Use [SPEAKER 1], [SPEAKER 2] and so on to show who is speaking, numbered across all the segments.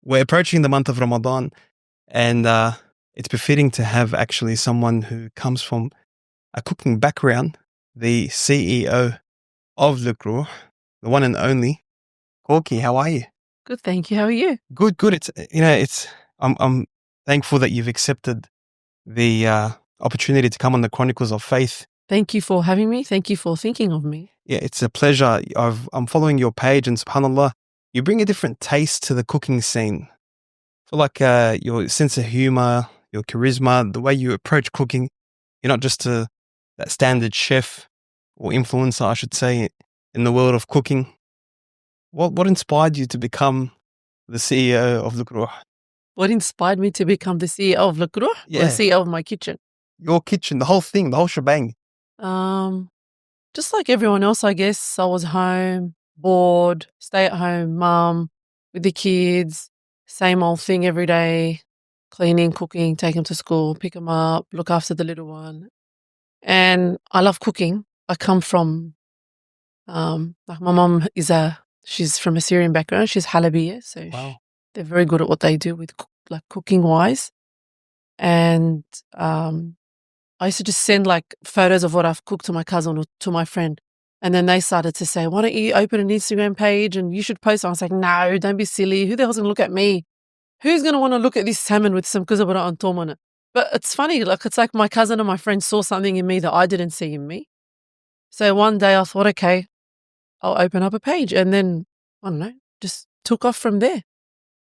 [SPEAKER 1] we're approaching the month of Ramadan, and it's befitting to have actually someone who comes from a cooking background, the CEO of Le Gros, the one and only Korky. How are you?
[SPEAKER 2] Good, thank you. How are you?
[SPEAKER 1] Good, good. I'm thankful that you've accepted the opportunity to come on the Chronicles of Faith.
[SPEAKER 2] Thank you for having me. Thank you for thinking of me.
[SPEAKER 1] Yeah, it's a pleasure. I'm following your page, and subhanAllah, you bring a different taste to the cooking scene. I feel like your sense of humor, your charisma, the way you approach cooking, you're not just that standard chef or influencer, I should say, in the world of cooking. What inspired you to become the CEO of Le Gros?
[SPEAKER 2] What inspired me to become the CEO of Le Gros?
[SPEAKER 1] Yeah.
[SPEAKER 2] Or the CEO of my kitchen?
[SPEAKER 1] Your kitchen, the whole thing, the whole shebang.
[SPEAKER 2] Just like everyone else, I guess. I was home, bored, stay-at-home mum with the kids, same old thing every day, cleaning, cooking, take them to school, pick them up, look after the little one. And I love cooking. I come from, like my mum she's from a Syrian background. She's Halabiya, so
[SPEAKER 1] Wow.
[SPEAKER 2] they're very good at what they do with cooking-wise. And I used to just send like photos of what I've cooked to my cousin or to my friend. And then they started to say, why don't you open an Instagram page and you should post? I was like, no, don't be silly. Who the hell's going to look at me? Who's going to want to look at this salmon with some kuzabara on tom on it? But it's funny, it's like my cousin and my friend saw something in me that I didn't see in me. So one day I thought, okay, I'll open up a page. And then, I don't know, just took off from there.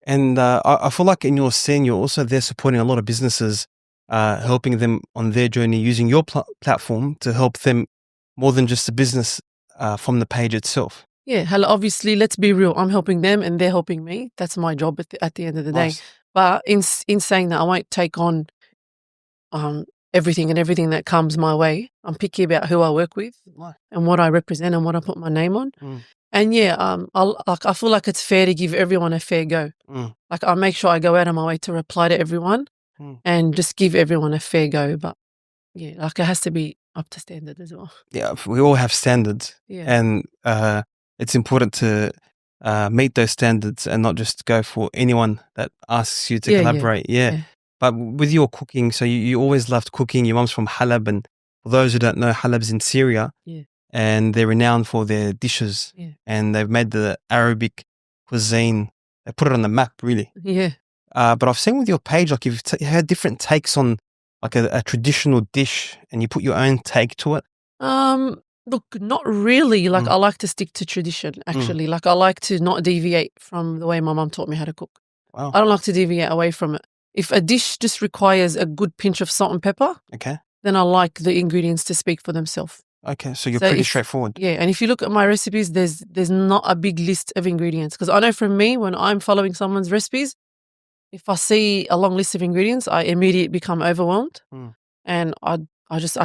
[SPEAKER 1] And I feel like in your scene, you're also there supporting a lot of businesses, helping them on their journey, using your platform to help them more than just the business from the page itself.
[SPEAKER 2] Yeah, obviously, let's be real. I'm helping them and they're helping me. That's my job at the end of the day.
[SPEAKER 1] Nice.
[SPEAKER 2] But in saying that, I won't take on everything that comes my way. I'm picky about who I work with and what I represent and what I put my name on. And yeah, I feel like it's fair to give everyone a fair go. Like I make sure I go out of my way to reply to everyone and just give everyone a fair go. But yeah, like it has to be up to standard as well.
[SPEAKER 1] Yeah, we all have standards.
[SPEAKER 2] Yeah.
[SPEAKER 1] And it's important to meet those standards and not just go for anyone that asks you to collaborate. Yeah. But with your cooking, so you always loved cooking. Your mum's from Halab, and for those who don't know, Halab's in Syria.
[SPEAKER 2] Yeah.
[SPEAKER 1] And they're renowned for their dishes.
[SPEAKER 2] Yeah.
[SPEAKER 1] And they've made the Arabic cuisine. They put it on the map, really.
[SPEAKER 2] Yeah.
[SPEAKER 1] But I've seen with your page, like you've had different takes on like a traditional dish, and you put your own take to it.
[SPEAKER 2] Look, not really. Like I like to stick to tradition, actually. Like I like to not deviate from the way my mum taught me how to cook.
[SPEAKER 1] Wow.
[SPEAKER 2] I don't like to deviate away from it. If a dish just requires a good pinch of salt and pepper,
[SPEAKER 1] okay,
[SPEAKER 2] then I like the ingredients to speak for themselves.
[SPEAKER 1] Okay, so you're pretty straightforward.
[SPEAKER 2] Yeah, and if you look at my recipes, there's not a big list of ingredients. Because I know from me, when I'm following someone's recipes, if I see a long list of ingredients, I immediately become overwhelmed. And I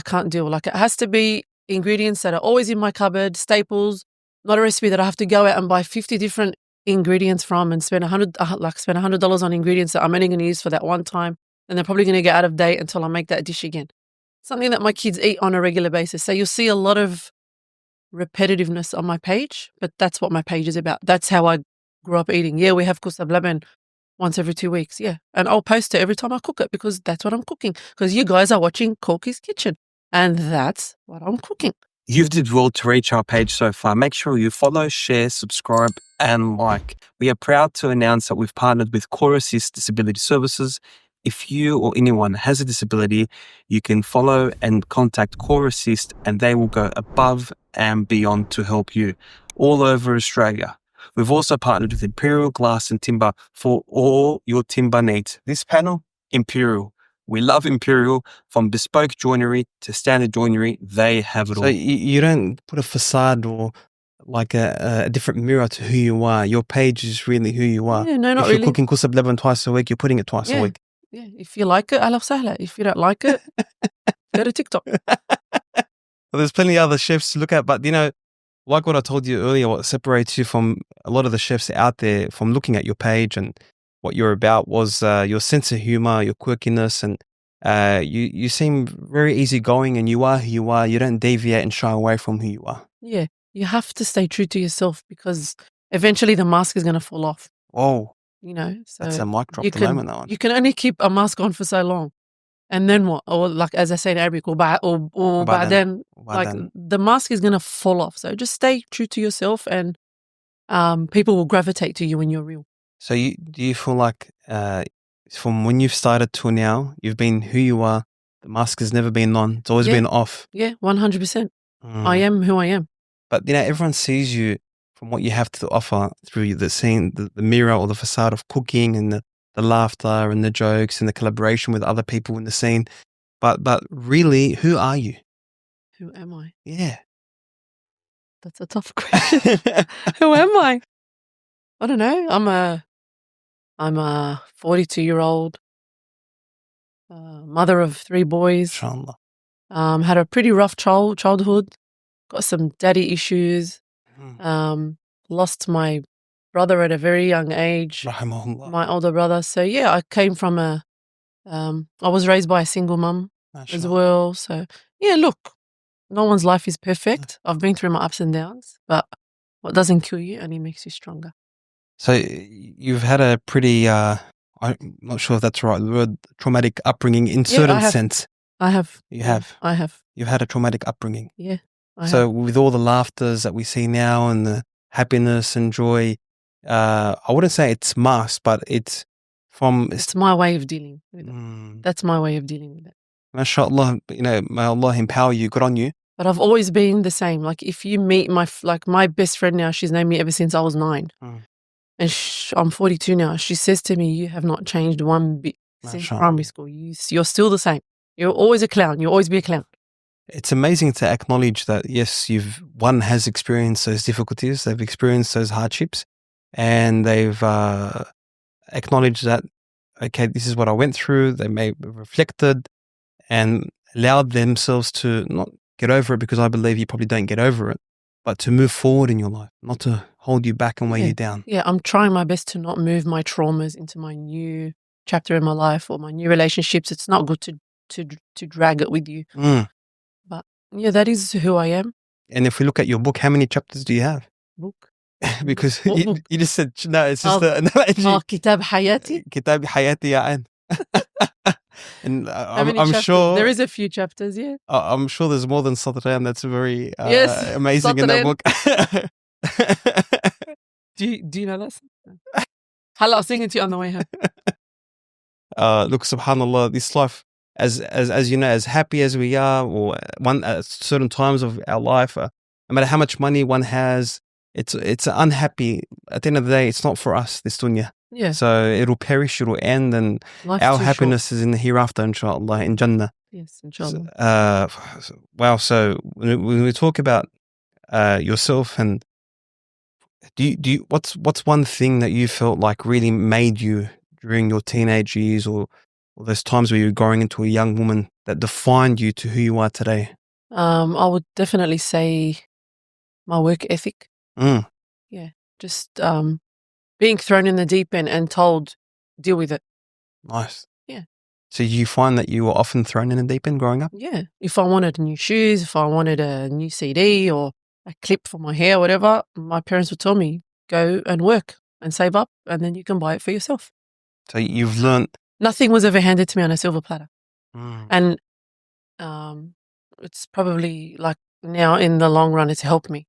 [SPEAKER 2] can't deal. Like it has to be ingredients that are always in my cupboard, staples, not a recipe that I have to go out and buy 50 different ingredients from and spend $100 on ingredients that I'm only going to use for that one time. And they're probably going to get out of date until I make that dish again. Something that my kids eat on a regular basis. So you'll see a lot of repetitiveness on my page, but that's what my page is about. That's how I grew up eating. Yeah, we have kusab laban once every 2 weeks. Yeah. And I'll post it every time I cook it because that's what I'm cooking. Because you guys are watching Korky's Kitchen and that's what I'm cooking.
[SPEAKER 3] You've did well to reach our page so far. Make sure you follow, share, subscribe, and like. We are proud to announce that we've partnered with Core Assist Disability Services. If you or anyone has a disability, you can follow and contact Core Assist and they will go above and beyond to help you all over Australia. We've also partnered with Imperial Glass and Timber for all your timber needs. This panel, Imperial. We love Imperial. From bespoke joinery to standard joinery, they have it all.
[SPEAKER 1] So you don't put a facade or like a different mirror to who you are. Your page is really who you are.
[SPEAKER 2] Yeah, no, not
[SPEAKER 1] if
[SPEAKER 2] really.
[SPEAKER 1] If you're cooking kusab laban twice a week, you're putting it twice a week.
[SPEAKER 2] Yeah, if you like it, ahla sahla. If you don't like it, go to TikTok.
[SPEAKER 1] Well, there's plenty of other chefs to look at, but like what I told you earlier, what separates you from a lot of the chefs out there from looking at your page and what you're about was your sense of humor, your quirkiness, and you seem very easygoing, and you are who you are. You don't deviate and shy away from who you are.
[SPEAKER 2] Yeah, you have to stay true to yourself because eventually the mask is going to fall off.
[SPEAKER 1] Oh,
[SPEAKER 2] you know. So
[SPEAKER 1] That's a mic drop
[SPEAKER 2] you
[SPEAKER 1] at the moment, that one.
[SPEAKER 2] you can only keep a mask on for so long. And then what? Or like, as I say in Arabic, or بعدين, like the mask is going to fall off. So just stay true to yourself, and people will gravitate to you when you're real.
[SPEAKER 1] So do you feel like from when you've started till now, you've been who you are, the mask has never been on, it's always been off?
[SPEAKER 2] Yeah, 100%. I am who I am.
[SPEAKER 1] But, you know, everyone sees you from what you have to offer through the scene, the mirror or the facade of cooking and the laughter and the jokes and the collaboration with other people in the scene. But really, who are you?
[SPEAKER 2] Who am I?
[SPEAKER 1] Yeah.
[SPEAKER 2] That's a tough question. Who am I? I don't know. I'm a 42-year-old mother of 3 boys.
[SPEAKER 1] Inshallah.
[SPEAKER 2] Had a pretty rough childhood. Got some daddy issues. Lost my brother at a very young age.
[SPEAKER 1] Rahimahullah.
[SPEAKER 2] My older brother. So yeah, I came from I was raised by a single mum as well. So yeah, look, no one's life is perfect. I've been through my ups and downs, but what doesn't kill you only makes you stronger.
[SPEAKER 1] So you've had a pretty, I'm not sure if that's the right word, traumatic upbringing in certain sense.
[SPEAKER 2] I have.
[SPEAKER 1] You have?
[SPEAKER 2] I have.
[SPEAKER 1] You've had a traumatic upbringing.
[SPEAKER 2] Yeah.
[SPEAKER 1] So with all the laughters that we see now and the happiness and joy, I wouldn't say it's masked, but it's
[SPEAKER 2] my way of dealing with it. That's my way of dealing with it.
[SPEAKER 1] MashaAllah, you know, may Allah empower you, good on you.
[SPEAKER 2] But I've always been the same. Like if you meet my best friend now, she's known me ever since I was 9. And I'm 42 now. She says to me, you have not changed one bit since primary school. You're still the same. You're always a clown. You'll always be a clown.
[SPEAKER 1] It's amazing to acknowledge that, yes, one has experienced those difficulties, they've experienced those hardships, and they've acknowledged that, okay, this is what I went through. They may have reflected and allowed themselves to not get over it, because I believe you probably don't get over it, but to move forward in your life, not to hold you back and weigh you down.
[SPEAKER 2] Yeah, I'm trying my best to not move my traumas into my new chapter in my life or my new relationships. It's not good to drag it with you. But yeah, that is who I am.
[SPEAKER 1] And if we look at your book, how many chapters do you have?
[SPEAKER 2] Book?
[SPEAKER 1] Because you just said, no, it's just an analogy.
[SPEAKER 2] Kitab Hayati?
[SPEAKER 1] Kitab Hayati, yeah. And I'm sure
[SPEAKER 2] there is a few chapters, yeah.
[SPEAKER 1] I'm sure there's more than Satrayan. That's very amazing in that book.
[SPEAKER 2] Do you know that? Hala, I was singing to you on the way home.
[SPEAKER 1] Look, subhanallah, this life, as you know, as happy as we are, or at certain times of our life, no matter how much money one has, it's unhappy. At the end of the day, it's not for us, this dunya.
[SPEAKER 2] Yeah.
[SPEAKER 1] So it'll perish, it'll end, and
[SPEAKER 2] Life's
[SPEAKER 1] our happiness is in the hereafter, inshallah, in Jannah.
[SPEAKER 2] Yes, inshallah.
[SPEAKER 1] Wow. So when we talk about yourself, and do you what's one thing that you felt like really made you during your teenage years, or those times where you were growing into a young woman, that defined you to who you are today?
[SPEAKER 2] I would definitely say my work ethic. Yeah, just being thrown in the deep end and told, deal with it.
[SPEAKER 1] Nice.
[SPEAKER 2] Yeah.
[SPEAKER 1] So you find that you were often thrown in the deep end growing up?
[SPEAKER 2] Yeah. If I wanted new shoes, if I wanted a new CD or a clip for my hair, whatever, my parents would tell me, go and work and save up, and then you can buy it for yourself.
[SPEAKER 1] So you've learned.
[SPEAKER 2] Nothing was ever handed to me on a silver platter. And it's probably like now in the long run, it's helped me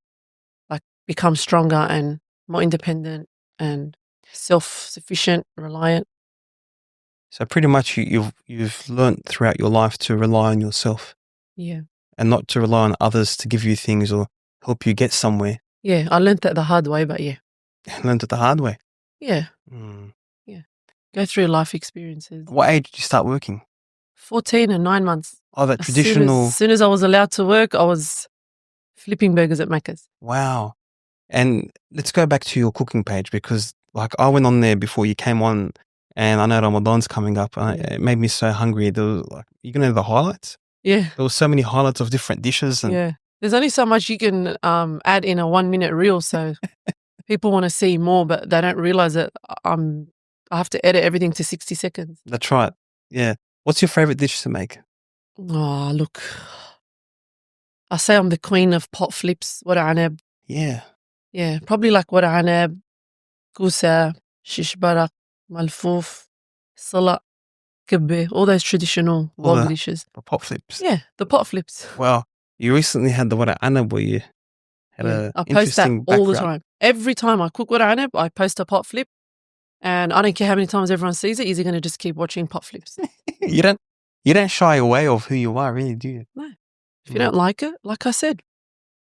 [SPEAKER 2] like become stronger and more independent and self-sufficient, reliant.
[SPEAKER 1] So pretty much you've learned throughout your life to rely on yourself.
[SPEAKER 2] Yeah.
[SPEAKER 1] And not to rely on others to give you things or help you get somewhere.
[SPEAKER 2] Yeah, I learned that the hard way, but yeah.
[SPEAKER 1] Learned it the hard way?
[SPEAKER 2] Yeah. Yeah. Go through life experiences.
[SPEAKER 1] What age did you start working?
[SPEAKER 2] 14 and 9 months.
[SPEAKER 1] Oh, that traditional.
[SPEAKER 2] As soon as I was allowed to work, I was flipping burgers at Macca's.
[SPEAKER 1] Wow. And let's go back to your cooking page, because like I went on there before you came on, and I know Ramadan's coming up. It made me so hungry. There was like, you can know the highlights?
[SPEAKER 2] Yeah.
[SPEAKER 1] There was so many highlights of different dishes. And
[SPEAKER 2] yeah. There's only so much you can add in a 1-minute reel, so people want to see more, but they don't realize that I have to edit everything to 60 seconds.
[SPEAKER 1] That's right. Yeah. What's your favorite dish to make?
[SPEAKER 2] Oh, look. I say I'm the queen of pot flips. Wada anab.
[SPEAKER 1] Yeah.
[SPEAKER 2] Yeah, probably like wada anab, kusa, shish barak, malfouf, salat, kibbe, all those traditional
[SPEAKER 1] All
[SPEAKER 2] vlog
[SPEAKER 1] the
[SPEAKER 2] dishes.
[SPEAKER 1] pot flips.
[SPEAKER 2] Yeah, the pot flips.
[SPEAKER 1] Wow. You recently had the what anab where you had
[SPEAKER 2] Yeah,
[SPEAKER 1] a
[SPEAKER 2] I post that
[SPEAKER 1] interesting
[SPEAKER 2] all the
[SPEAKER 1] background.
[SPEAKER 2] time. Every time I cook what anab, I post a pot flip, and I don't care how many times everyone sees it. Is he going to just keep watching pot flips?
[SPEAKER 1] You don't shy away of who you are, really, do you?
[SPEAKER 2] No. If you don't like it, like I said,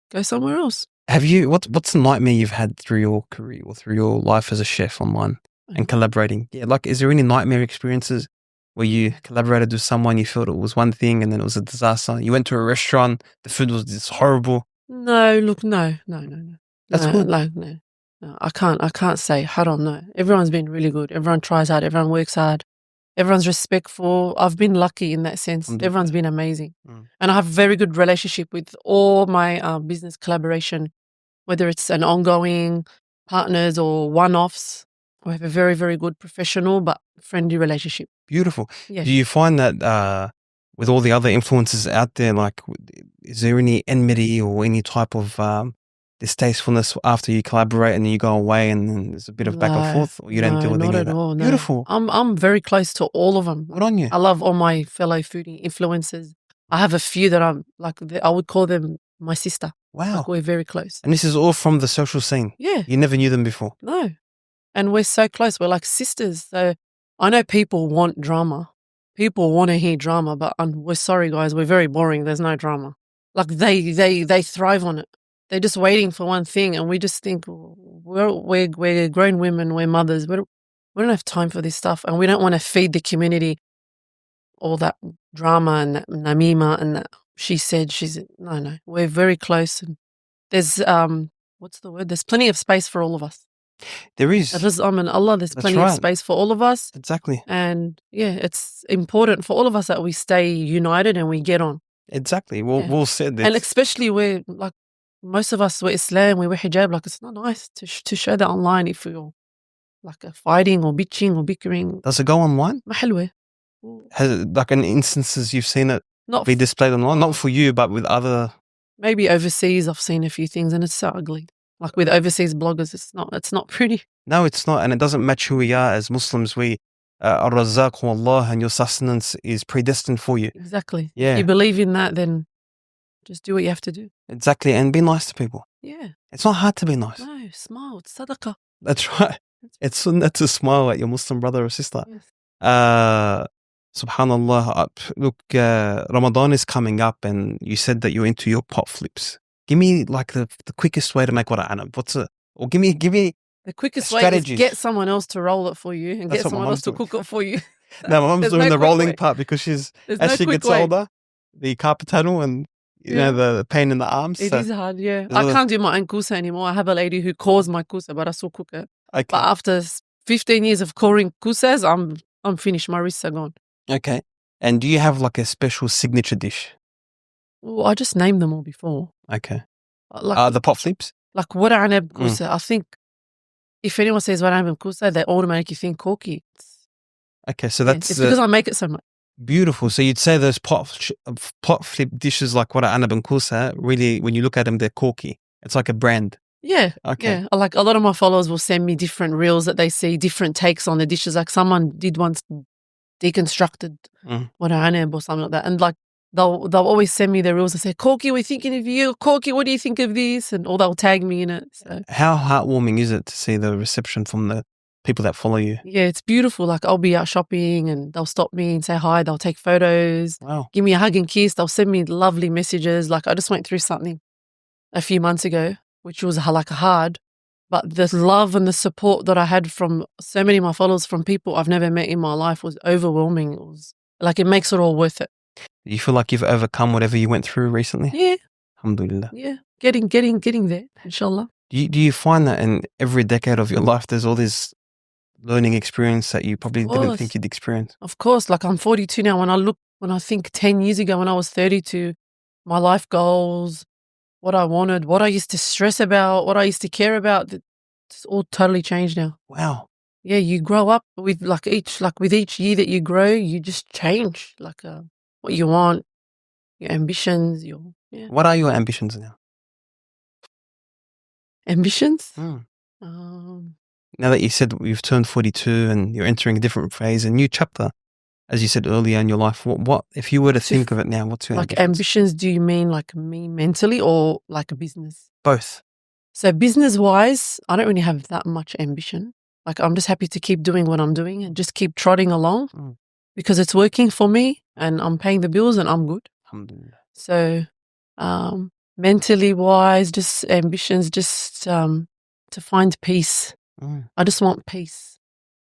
[SPEAKER 2] go somewhere else.
[SPEAKER 1] Have you what's the nightmare you've had through your career or through your life as a chef online and collaborating? Yeah, like is there any nightmare experiences where you collaborated with someone, you felt it was one thing and then it was a disaster? You went to a restaurant, the food was just horrible.
[SPEAKER 2] No, look, no.
[SPEAKER 1] That's
[SPEAKER 2] no,
[SPEAKER 1] good.
[SPEAKER 2] like no. I can't say. I don't know. Everyone's been really good. Everyone tries hard. Everyone works hard. Everyone's respectful. I've been lucky in that sense. Everyone's been amazing. And I have a very good relationship with all my business collaboration, whether it's an ongoing partners or one-offs. We have a very, very good professional but friendly relationship.
[SPEAKER 1] Beautiful.
[SPEAKER 2] Yeah.
[SPEAKER 1] Do you find that with all the other influences out there, like is there any enmity or any type of distastefulness after you collaborate and then you go away and then there's a bit of back and forth, or you don't deal with any of that?
[SPEAKER 2] All, no.
[SPEAKER 1] Beautiful.
[SPEAKER 2] I'm very close to all of them.
[SPEAKER 1] Good on you.
[SPEAKER 2] I love all my fellow foodie influencers. I have a few that I'm like, I would call them my sister.
[SPEAKER 1] Wow.
[SPEAKER 2] Like we're very close.
[SPEAKER 1] And this is all from the social scene.
[SPEAKER 2] Yeah.
[SPEAKER 1] You never knew them before.
[SPEAKER 2] No. And we're so close. We're like sisters. So I know people want drama. People want to hear drama, but we're sorry, guys. We're very boring. There's no drama. Like they thrive on it. They're just waiting for one thing, and we just think we're grown women, we're mothers. We don't have time for this stuff, and we don't want to feed the community all that drama and that namima and that she said no. We're very close, and there's what's the word? There's plenty of space for all of us.
[SPEAKER 1] There is.
[SPEAKER 2] Allah, there's plenty of space for all of us.
[SPEAKER 1] Exactly.
[SPEAKER 2] And yeah, it's important for all of us that we stay united and we get on.
[SPEAKER 1] Exactly. We'll say this.
[SPEAKER 2] And especially where like most of us were Islam, we wear hijab. Like it's not nice to show that online if you're like fighting or bitching or bickering.
[SPEAKER 1] Does it go online?
[SPEAKER 2] ما حلوة.
[SPEAKER 1] Has it, like in instances you've seen it be displayed online? Not for you, but with other.
[SPEAKER 2] Maybe overseas, I've seen a few things and it's so ugly. Like with overseas bloggers, it's not pretty.
[SPEAKER 1] No, it's not, and it doesn't match who we are as Muslims. We Ar-Razzaq Allah, and your sustenance is predestined for you.
[SPEAKER 2] Exactly.
[SPEAKER 1] Yeah.
[SPEAKER 2] If you believe in that, then just do what you have to do.
[SPEAKER 1] Exactly, and be nice to people.
[SPEAKER 2] Yeah.
[SPEAKER 1] It's not hard to be nice.
[SPEAKER 2] No, smile. It's sadaqah.
[SPEAKER 1] That's right. It's sunnah to smile at your Muslim brother or sister.
[SPEAKER 2] Yes.
[SPEAKER 1] Subhanallah. Look, Ramadan is coming up, and you said that you're into your pot flips. Give me like the quickest way to make what anab. Or give me
[SPEAKER 2] the quickest
[SPEAKER 1] strategies.
[SPEAKER 2] Way is get someone else to roll it for you and get someone else to cook it for you.
[SPEAKER 1] No, my mum's doing the rolling part because as she gets older, the carpal tunnel and you know the pain in the arms.
[SPEAKER 2] It is hard, yeah. I can't do my own kusa anymore. I have a lady who calls my kusa, but I still cook it.
[SPEAKER 1] Okay.
[SPEAKER 2] But after 15 years of calling kusas, I'm finished. My wrists are gone.
[SPEAKER 1] Okay. And do you have like a special signature dish?
[SPEAKER 2] Well, I just named them all before.
[SPEAKER 1] Okay.
[SPEAKER 2] Like,
[SPEAKER 1] the pot flips?
[SPEAKER 2] Like what anab kusa. I think if anyone says what anab kusa, they automatically think Korky.
[SPEAKER 1] Okay, so that's...
[SPEAKER 2] it's because I make it so much.
[SPEAKER 1] Beautiful. So you'd say those pot flip dishes like what anab and kusa, really, when you look at them, they're Korky. It's like a brand.
[SPEAKER 2] Yeah.
[SPEAKER 1] Okay.
[SPEAKER 2] Yeah. Like a lot of my followers will send me different reels that they see, different takes on the dishes. Like someone did once deconstructed what anab or something like that. And like they'll always send me the reels and say, Korky, we're thinking of you. Korky, what do you think of this? And or they'll tag me in it. So.
[SPEAKER 1] How heartwarming is it to see the reception from the people that follow you?
[SPEAKER 2] Yeah, it's beautiful. Like I'll be out shopping and they'll stop me and say hi. They'll take photos.
[SPEAKER 1] Wow.
[SPEAKER 2] Give me a hug and kiss. They'll send me lovely messages. Like I just went through something a few months ago, which was like hard. But the love and the support that I had from so many of my followers, from people I've never met in my life, was overwhelming. It was like, it makes it all worth it.
[SPEAKER 1] Do you feel like you've overcome whatever you went through recently?
[SPEAKER 2] Yeah.
[SPEAKER 1] Alhamdulillah.
[SPEAKER 2] Yeah. Getting there, inshallah.
[SPEAKER 1] Do you find that in every decade of your life, there's all this learning experience that you probably didn't think you'd experience?
[SPEAKER 2] Of course. Like I'm 42 now. When I think 10 years ago when I was 32, my life goals, what I wanted, what I used to stress about, what I used to care about, it's all totally changed now.
[SPEAKER 1] Wow.
[SPEAKER 2] Yeah, you grow up with with each year that you grow, you just change what you want, your ambitions,
[SPEAKER 1] What are your ambitions now?
[SPEAKER 2] Ambitions?
[SPEAKER 1] Now that you said you've turned 42 and you're entering a different phase, a new chapter, as you said earlier in your life, what if you were to think of it now, what's your
[SPEAKER 2] like ambitions? Do you mean like me mentally or like a business?
[SPEAKER 1] Both.
[SPEAKER 2] So business-wise, I don't really have that much ambition. Like I'm just happy to keep doing what I'm doing and just keep trotting along because it's working for me and I'm paying the bills and I'm good.
[SPEAKER 1] Alhamdulillah.
[SPEAKER 2] So mentally wise, just ambitions, just to find peace. I just want peace.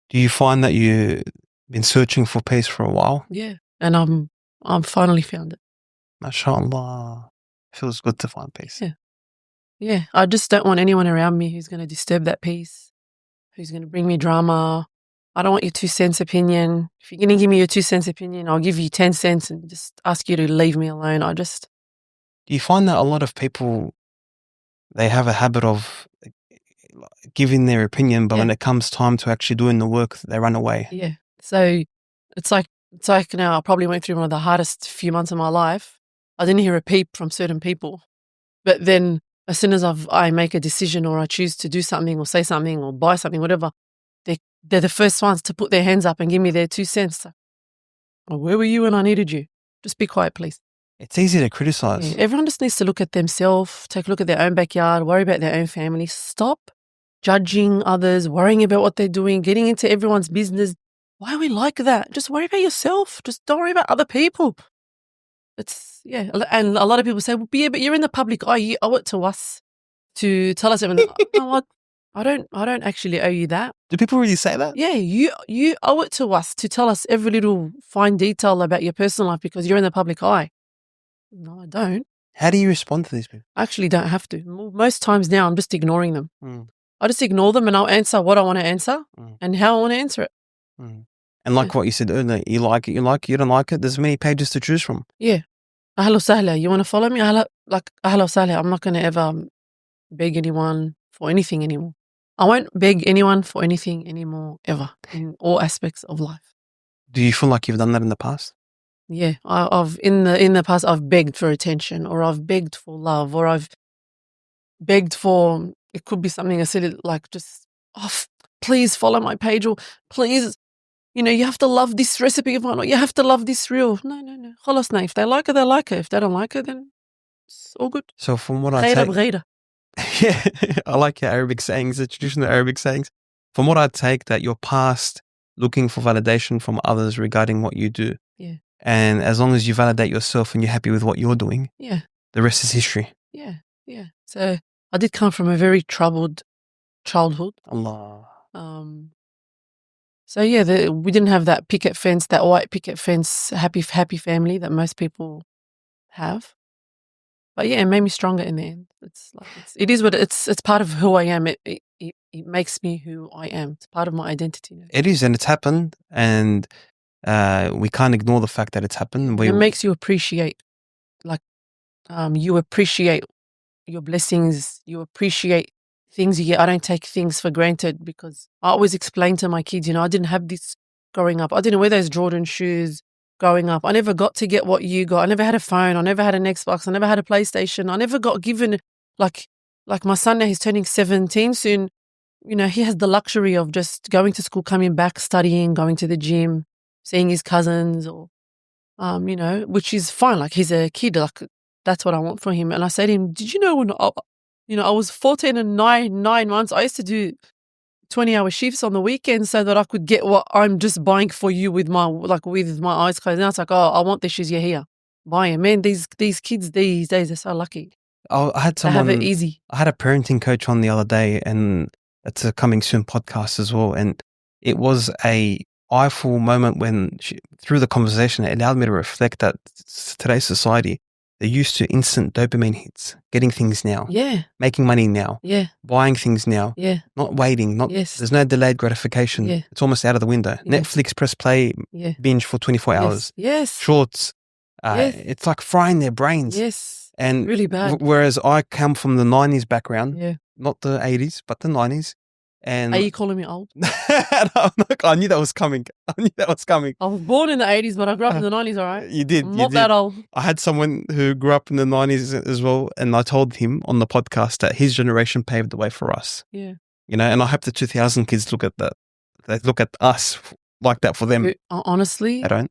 [SPEAKER 1] Do you find that you've been searching for peace for a while?
[SPEAKER 2] Yeah. And I'm finally found it.
[SPEAKER 1] MashaAllah. Feels good to find peace.
[SPEAKER 2] Yeah. Yeah. I just don't want anyone around me who's going to disturb that peace, who's going to bring me drama. I don't want your 2 cents opinion. If you're going to give me your 2 cents opinion, I'll give you 10 cents and just ask you to leave me alone.
[SPEAKER 1] Do you find that a lot of people, they have a habit of giving their opinion, but when it comes time to actually doing the work, they run away?
[SPEAKER 2] Yeah. So it's like now I probably went through one of the hardest few months of my life. I didn't hear a peep from certain people. But then as soon as I make a decision or I choose to do something or say something or buy something, whatever, they're the first ones to put their hands up and give me their 2 cents. Well, where were you when I needed you? Just be quiet, please.
[SPEAKER 1] It's easy to criticize.
[SPEAKER 2] Yeah, everyone just needs to look at themselves, take a look at their own backyard, worry about their own family. Stop judging others, worrying about what they're doing, getting into everyone's business. Why are we like that? Just worry about yourself. Just don't worry about other people. And a lot of people say, well, yeah, but you're in the public eye. You owe it to us to tell us everything. You know what? I don't actually owe you that.
[SPEAKER 1] Do people really say that?
[SPEAKER 2] Yeah, you owe it to us to tell us every little fine detail about your personal life because you're in the public eye. No, I don't.
[SPEAKER 1] How do you respond to these people?
[SPEAKER 2] I actually don't have to. Most times now I'm just ignoring them. I just ignore them and I'll answer what I want to answer and how I want to answer it.
[SPEAKER 1] And like what you said earlier, you like it, you don't like it. There's many pages to choose from.
[SPEAKER 2] Yeah. Ahla sahla. You want to follow me? Ahla sahla. I'm not going to ever beg anyone for anything anymore. I won't beg anyone for anything anymore, ever, in all aspects of life.
[SPEAKER 1] Do you feel like you've done that in the past?
[SPEAKER 2] Yeah. I've in the past, I've begged for attention or I've begged for love or I've begged for, it could be something as silly like just, please follow my page or please, you have to love this recipe of mine or you have to love this reel. No. Khalas na. If they like it, they like it. If they don't like it, then it's all good.
[SPEAKER 1] So from what I take... Yeah, I like your Arabic sayings, the traditional Arabic sayings. From what I take, that you're past looking for validation from others regarding what you do.
[SPEAKER 2] Yeah.
[SPEAKER 1] And as long as you validate yourself and you're happy with what you're doing, the rest is history.
[SPEAKER 2] Yeah. So I did come from a very troubled childhood.
[SPEAKER 1] Allah.
[SPEAKER 2] So yeah, we didn't have that picket fence, that white picket fence, happy family that most people have. But yeah, it made me stronger in the end. It's part of who I am. It makes me who I am. It's part of my identity now.
[SPEAKER 1] It is, and it's happened, and we can't ignore the fact that it's happened.
[SPEAKER 2] It makes you appreciate, you appreciate your blessings. You appreciate things you get. I don't take things for granted because I always explain to my kids, I didn't have this growing up. I didn't wear those Jordan shoes growing up. I never got to get what you got. I never had a phone. I never had an Xbox. I never had a PlayStation. I never got given, like my son now, he's turning 17 soon. He has the luxury of just going to school, coming back, studying, going to the gym, seeing his cousins or, which is fine. Like he's a kid, like that's what I want for him. And I said to him, did you know when I was 14 and 9 months, I used to do 20-hour shifts on the weekend so that I could get what I'm just buying for you with my eyes closed. Now it's like, oh, I want the shoes. You're here. Buy them. Man, these kids these days are so lucky.
[SPEAKER 1] I had someone,
[SPEAKER 2] they have it easy.
[SPEAKER 1] I had a parenting coach on the other day, and it's a coming soon podcast as well. And it was a eyeful moment when through the conversation, it allowed me to reflect that today's society, they're used to instant dopamine hits, getting things now, making money now, buying things now, not waiting, there's no delayed gratification. It's almost out of the window. Netflix, press play, binge for 24 hours. Shorts. It's like frying their brains. And
[SPEAKER 2] really bad.
[SPEAKER 1] Whereas I come from the 90s background, not the 80s, but the 90s. And
[SPEAKER 2] are you calling me old?
[SPEAKER 1] I knew that was coming.
[SPEAKER 2] I was born in the 80s, but I grew up in the 90s, all right?
[SPEAKER 1] You did.
[SPEAKER 2] I'm not that old.
[SPEAKER 1] I had someone who grew up in the 90s as well, and I told him on the podcast that his generation paved the way for us.
[SPEAKER 2] Yeah.
[SPEAKER 1] You know, and I hope the 2000 kids look at that. They look at us like that for them.
[SPEAKER 2] Honestly,
[SPEAKER 1] They don't.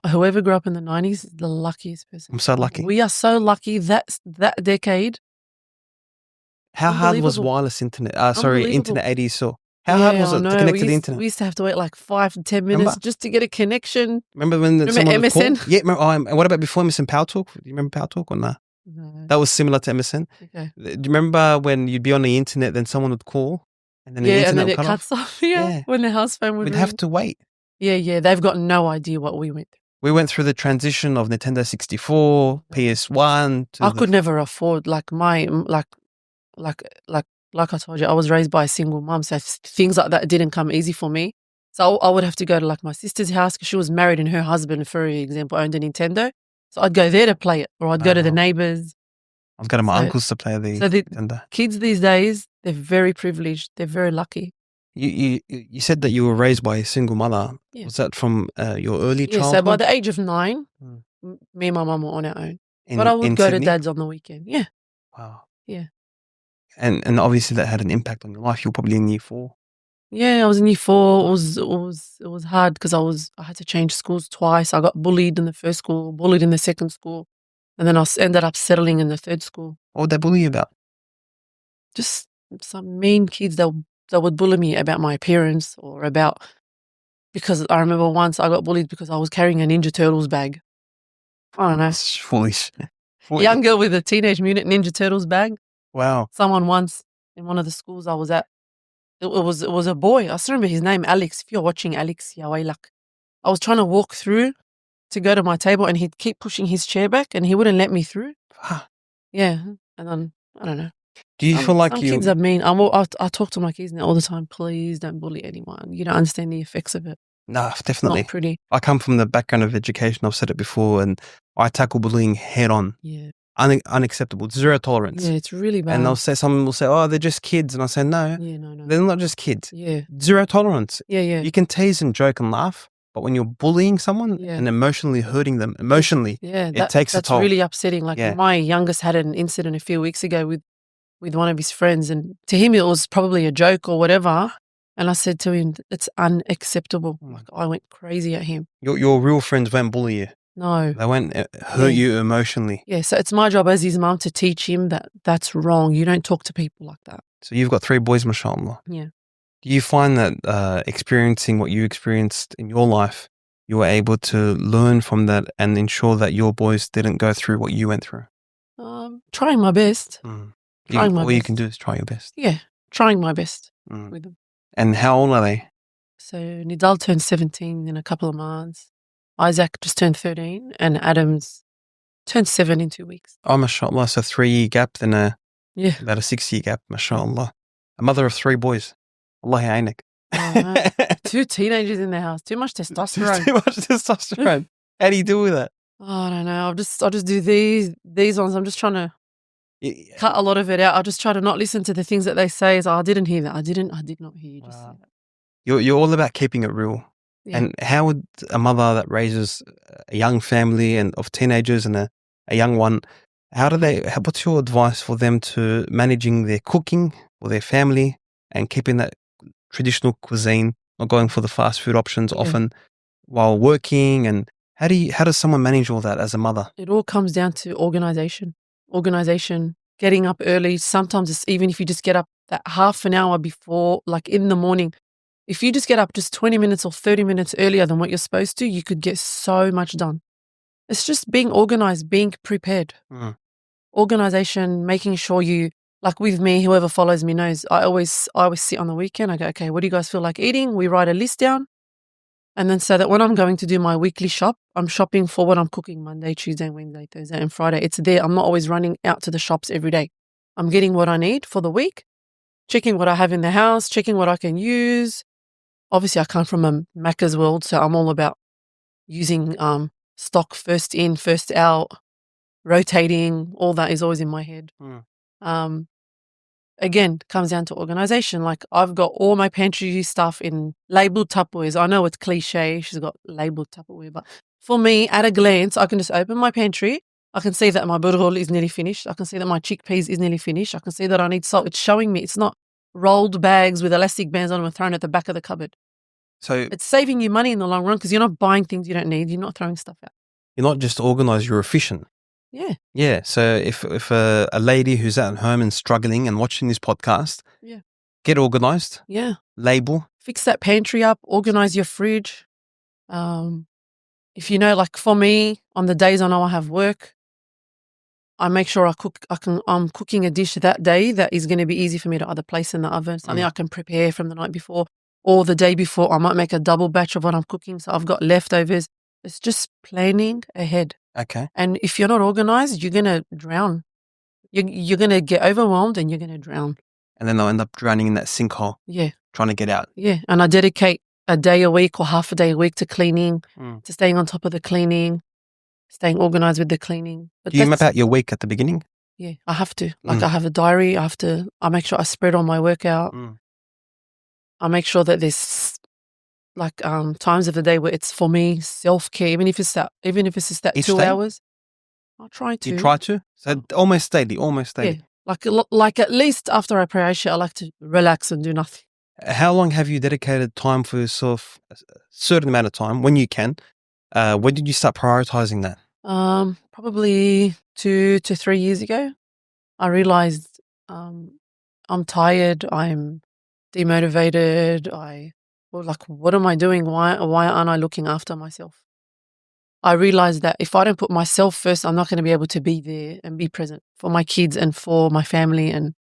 [SPEAKER 2] Whoever grew up in the 90s is the luckiest person.
[SPEAKER 1] I'm so lucky.
[SPEAKER 2] We are so lucky that decade.
[SPEAKER 1] How hard was wireless internet? Internet 80s. So how hard was it to connect to the internet?
[SPEAKER 2] We used to have to wait like 5 to 10 minutes just to get a connection.
[SPEAKER 1] Remember when someone would
[SPEAKER 2] MSN?
[SPEAKER 1] call? Yeah. And what about before MSN Power Talk? Do you remember Power Talk or not?
[SPEAKER 2] No.
[SPEAKER 1] That was similar to MSN.
[SPEAKER 2] Okay.
[SPEAKER 1] Do you remember when you'd be on the internet, then someone would call, and then the internet
[SPEAKER 2] and then
[SPEAKER 1] would
[SPEAKER 2] it
[SPEAKER 1] cut
[SPEAKER 2] cuts off.
[SPEAKER 1] Yeah.
[SPEAKER 2] When the house phone would
[SPEAKER 1] We'd
[SPEAKER 2] ring.
[SPEAKER 1] have to wait.
[SPEAKER 2] Yeah. They've got no idea what we went through.
[SPEAKER 1] We went through the transition of Nintendo 64, PS1.
[SPEAKER 2] I could never afford like I told you, I was raised by a single mum, so things like that didn't come easy for me. So I would have to go to like my sister's house because she was married and her husband, for example, owned a Nintendo. So I'd go there to play it, or I'd go to the neighbors.
[SPEAKER 1] I've got my uncles to play the Nintendo.
[SPEAKER 2] Kids these days, they're very privileged. They're very lucky.
[SPEAKER 1] You said that you were raised by a single mother.
[SPEAKER 2] Yeah.
[SPEAKER 1] Was that from your early childhood?
[SPEAKER 2] Yeah, so by the age of 9, me and my mum were on our own. But I would go to Dad's on the weekend. Yeah.
[SPEAKER 1] Wow.
[SPEAKER 2] Yeah.
[SPEAKER 1] And obviously that had an impact on your life. You were probably in year 4.
[SPEAKER 2] Yeah, I was in year 4. It was hard because I had to change schools twice. I got bullied in the first school, bullied in the second school, and then I ended up settling in the third school.
[SPEAKER 1] What would they bully you about?
[SPEAKER 2] Just some mean kids that would bully me about my appearance or about, because I remember once I got bullied because I was carrying a Ninja Turtles bag. I don't know.
[SPEAKER 1] That's foolish.
[SPEAKER 2] A young girl with a Teenage Mutant Ninja Turtles bag.
[SPEAKER 1] Wow.
[SPEAKER 2] Someone once in one of the schools I was at, it was a boy. I still remember his name, Alex. If you're watching, Alex, Yawailak. I was trying to walk through to go to my table and he'd keep pushing his chair back and he wouldn't let me through. Yeah. And then, I don't know.
[SPEAKER 1] Do you feel like
[SPEAKER 2] some kids are mean. I talk to my kids now all the time. Please don't bully anyone. You don't understand the effects of it.
[SPEAKER 1] No, definitely.
[SPEAKER 2] Not pretty.
[SPEAKER 1] I come from the background of education. I've said it before, and I tackle bullying head on.
[SPEAKER 2] Yeah.
[SPEAKER 1] Unacceptable. Zero tolerance.
[SPEAKER 2] Yeah, it's really bad.
[SPEAKER 1] And someone will say, oh, they're just kids. And I say, no.
[SPEAKER 2] Yeah, no.
[SPEAKER 1] They're not just kids.
[SPEAKER 2] Yeah.
[SPEAKER 1] Zero tolerance.
[SPEAKER 2] Yeah.
[SPEAKER 1] You can tease and joke and laugh, but when you're bullying someone and emotionally hurting them, it takes a toll.
[SPEAKER 2] That's really upsetting. Like my youngest had an incident a few weeks ago with one of his friends, and to him it was probably a joke or whatever. And I said to him, it's unacceptable. Like I went crazy at him.
[SPEAKER 1] Your real friends won't bully you.
[SPEAKER 2] No.
[SPEAKER 1] They won't hurt you emotionally.
[SPEAKER 2] Yeah, so it's my job as his mum to teach him that that's wrong. You don't talk to people like that.
[SPEAKER 1] So you've got 3 boys, mashallah.
[SPEAKER 2] Yeah.
[SPEAKER 1] Do you find that experiencing what you experienced in your life, you were able to learn from that and ensure that your boys didn't go through what you went through?
[SPEAKER 2] Trying my best.
[SPEAKER 1] All you can do is try your best.
[SPEAKER 2] Yeah, trying my best with them.
[SPEAKER 1] And how old are they?
[SPEAKER 2] So Nidal turned 17 in a couple of months. Isaac just turned 13 and Adam's turned 7 in 2 weeks.
[SPEAKER 1] Oh, mashallah. So 3-year gap, then about a 6-year gap, mashallah. A mother of 3 boys. Allahi ainak.
[SPEAKER 2] Oh, 2 teenagers in the house. Too much testosterone.
[SPEAKER 1] Too much testosterone. How do you deal with that?
[SPEAKER 2] Oh, I don't know. I'll just do these ones. I'm just trying to cut a lot of it out. I'll just try to not listen to the things that they say. I didn't hear that. I did not hear you just say that.
[SPEAKER 1] You're all about keeping it real. Yeah. And how would a mother that raises a young family and of teenagers and a young one, what's your advice for them to managing their cooking or their family and keeping that traditional cuisine, not going for the fast food options often while working? And how does someone manage all that as a mother?
[SPEAKER 2] It all comes down to organization, getting up early. Sometimes it's even if you just get up that half an hour before, like in the morning, if you just get up just 20 minutes or 30 minutes earlier than what you're supposed to, you could get so much done. It's just being organized, being prepared. Organization, making sure you, like with me, whoever follows me knows, I always sit on the weekend. I go, okay, what do you guys feel like eating? We write a list down. And then so that when I'm going to do my weekly shop, I'm shopping for what I'm cooking Monday, Tuesday, Wednesday, Thursday, and Friday. It's there. I'm not always running out to the shops every day. I'm getting what I need for the week, checking what I have in the house, checking what I can use. Obviously, I come from a Macca's world, so I'm all about using stock first in, first out, rotating. All that is always in my head. Again, it comes down to organization. Like I've got all my pantry stuff in labeled Tupperwares. I know it's cliche. She's got labeled Tupperware, but for me, at a glance, I can just open my pantry. I can see that my burghul is nearly finished. I can see that my chickpeas is nearly finished. I can see that I need salt. It's showing me. It's not rolled bags with elastic bands on them and thrown at the back of the cupboard.
[SPEAKER 1] So
[SPEAKER 2] It's saving you money in the long run because you're not buying things you don't need. You're not throwing stuff out.
[SPEAKER 1] you're not just organized, you're efficient.
[SPEAKER 2] Yeah.
[SPEAKER 1] Yeah. So if a lady who's at home and struggling and watching this podcast,
[SPEAKER 2] Yeah.
[SPEAKER 1] get organized,
[SPEAKER 2] Yeah.
[SPEAKER 1] label.
[SPEAKER 2] Fix that pantry up, organize your fridge. If you know, like for me, on the days I know I have work, I make sure I'm cooking a dish that day that is going to be easy for me to either place in the oven, something I can prepare from the night before, or the day before I might make a double batch of what I'm cooking. So I've got leftovers. It's just planning ahead.
[SPEAKER 1] Okay.
[SPEAKER 2] And if you're not organized, you're going to drown. You're going to get overwhelmed and you're going to drown.
[SPEAKER 1] And then they'll end up drowning in that sinkhole.
[SPEAKER 2] Yeah.
[SPEAKER 1] Trying to get out.
[SPEAKER 2] Yeah. And I dedicate a day a week or half a day a week to cleaning, to staying on top of the cleaning, staying organized with the cleaning. But
[SPEAKER 1] do you map out your week at the beginning?
[SPEAKER 2] Yeah, I have to. Like I have a diary. I make sure I spread all my work out. I make sure that there's like times of the day where it's for me, self-care, even if it's just that
[SPEAKER 1] Each
[SPEAKER 2] 2
[SPEAKER 1] day?
[SPEAKER 2] hours. I'll try to.
[SPEAKER 1] You try to? So almost daily.
[SPEAKER 2] Yeah. Like at least after I pray Aisha, I like to relax and do nothing.
[SPEAKER 1] How long have you dedicated time for yourself, a certain amount of time, when you can? When did you start prioritizing that?
[SPEAKER 2] Probably 2 to 3 years ago. I realized I'm tired, I'm demotivated, what am I doing? Why aren't I looking after myself? I realized that if I don't put myself first, I'm not going to be able to be there and be present for my kids and for my family and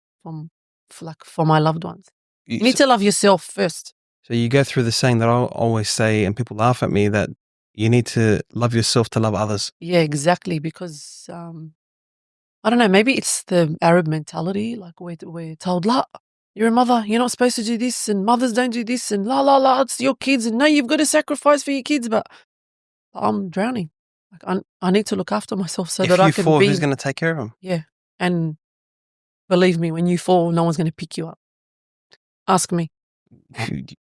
[SPEAKER 2] for my loved ones. You need to love yourself first.
[SPEAKER 1] So you go through the saying that I always say, and people laugh at me, that you need to love yourself to love others.
[SPEAKER 2] Yeah, exactly. Because I don't know, maybe it's the Arab mentality. Like we're told, la, you're a mother, you're not supposed to do this, and mothers don't do this, and la, it's your kids, and no, you've got to sacrifice for your kids. But I'm drowning. Like I need to look after myself so that I can
[SPEAKER 1] If you fall, who's going to take care of them?
[SPEAKER 2] Yeah, and believe me, when you fall, no one's going to pick you up. Ask me.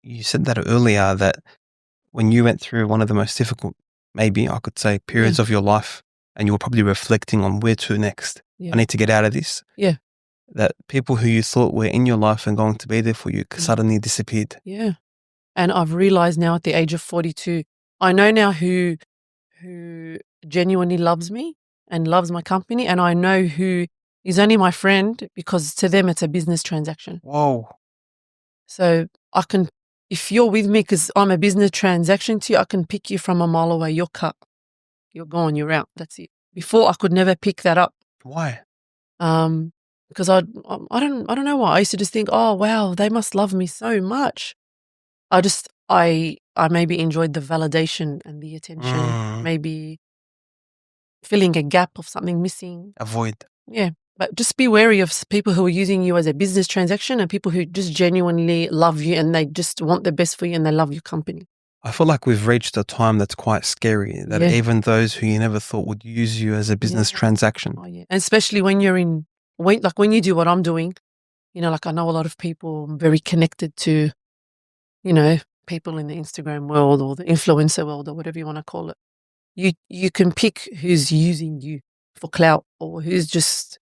[SPEAKER 1] You said that earlier, that when you went through one of the most difficult, maybe I could say, periods of your life, and you were probably reflecting on where to next. I need to get out of this.
[SPEAKER 2] Yeah.
[SPEAKER 1] That people who you thought were in your life and going to be there for you suddenly disappeared.
[SPEAKER 2] Yeah. And I've realized now at the age of 42, I know now who genuinely loves me and loves my company, and I know who is only my friend because to them it's a business transaction.
[SPEAKER 1] Whoa.
[SPEAKER 2] So I can, if you're with me because I'm a business transaction to you, I can pick you from a mile away. You're cut. You're gone. You're out. That's it. Before I could never pick that up.
[SPEAKER 1] Why?
[SPEAKER 2] Because I don't know why. I used to just think, oh wow, they must love me so much. I maybe enjoyed the validation and the attention, maybe filling a gap of something missing.
[SPEAKER 1] Avoid.
[SPEAKER 2] Yeah. But just be wary of people who are using you as a business transaction and people who just genuinely love you and they just want the best for you and they love your company.
[SPEAKER 1] I feel like we've reached a time that's quite scary, that even those who you never thought would use you as a business transaction.
[SPEAKER 2] Oh, yeah. And especially when when you do what I'm doing, like I know a lot of people, I'm very connected to, people in the Instagram world or the influencer world or whatever you want to call it. You can pick who's using you for clout or who's just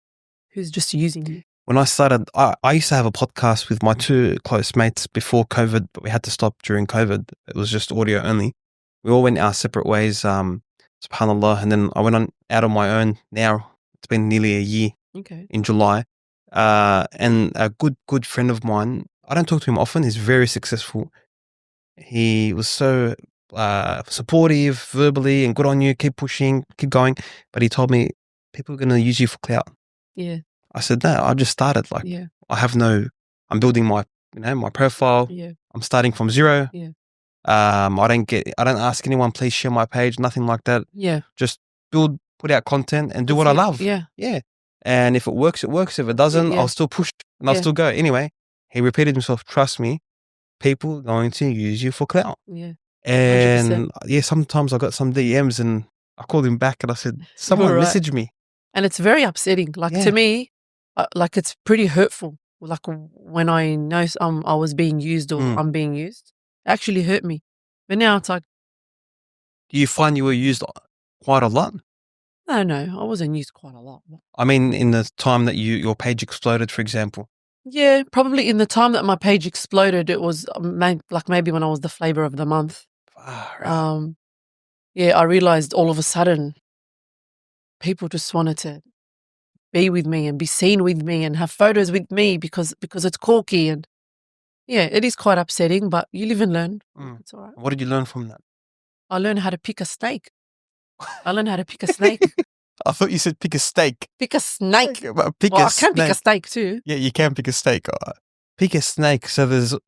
[SPEAKER 2] using you.
[SPEAKER 1] When I started, I used to have a podcast with my two close mates before COVID, but we had to stop during COVID. It was just audio only. We all went our separate ways, subhanAllah, and then I went out on my own now. It's been nearly a year in July. And a good friend of mine, I don't talk to him often. He's very successful. He was so supportive verbally and good on you, keep pushing, keep going. But he told me, people are going to use you for clout.
[SPEAKER 2] Yeah.
[SPEAKER 1] I said, no, I just started. I'm building my profile.
[SPEAKER 2] Yeah.
[SPEAKER 1] I'm starting from zero.
[SPEAKER 2] Yeah.
[SPEAKER 1] I don't ask anyone, please share my page, nothing like that.
[SPEAKER 2] Yeah.
[SPEAKER 1] Just put out content and do what I love.
[SPEAKER 2] Yeah.
[SPEAKER 1] Yeah. And if it works, it works. If it doesn't, I'll still push and I'll still go. Anyway, he repeated himself, trust me, people are going to use you for clout.
[SPEAKER 2] Yeah.
[SPEAKER 1] And
[SPEAKER 2] 100%.
[SPEAKER 1] Sometimes I got some DMs and I called him back and I said, someone messaged me.
[SPEAKER 2] And it's very upsetting. To me, it's pretty hurtful. Like when I know I was being used or I'm being used, it actually hurt me. But now it's like.
[SPEAKER 1] Do you find you were used quite a lot?
[SPEAKER 2] No, I wasn't used quite a lot.
[SPEAKER 1] I mean, in the time that your page exploded, for example.
[SPEAKER 2] Yeah, probably in the time that my page exploded, it was maybe when I was the Flavour of the month. Yeah, I realized all of a sudden people just wanted to be with me and be seen with me and have photos with me because it's Korky. And yeah, it is quite upsetting, but you live and learn. It's all right.
[SPEAKER 1] What did you learn from that?
[SPEAKER 2] I learned how to pick a snake. I learned how to pick a snake.
[SPEAKER 1] I thought you said pick a steak.
[SPEAKER 2] Pick a snake.
[SPEAKER 1] I
[SPEAKER 2] can pick a steak too.
[SPEAKER 1] Yeah, you can pick a steak. Pick a snake. So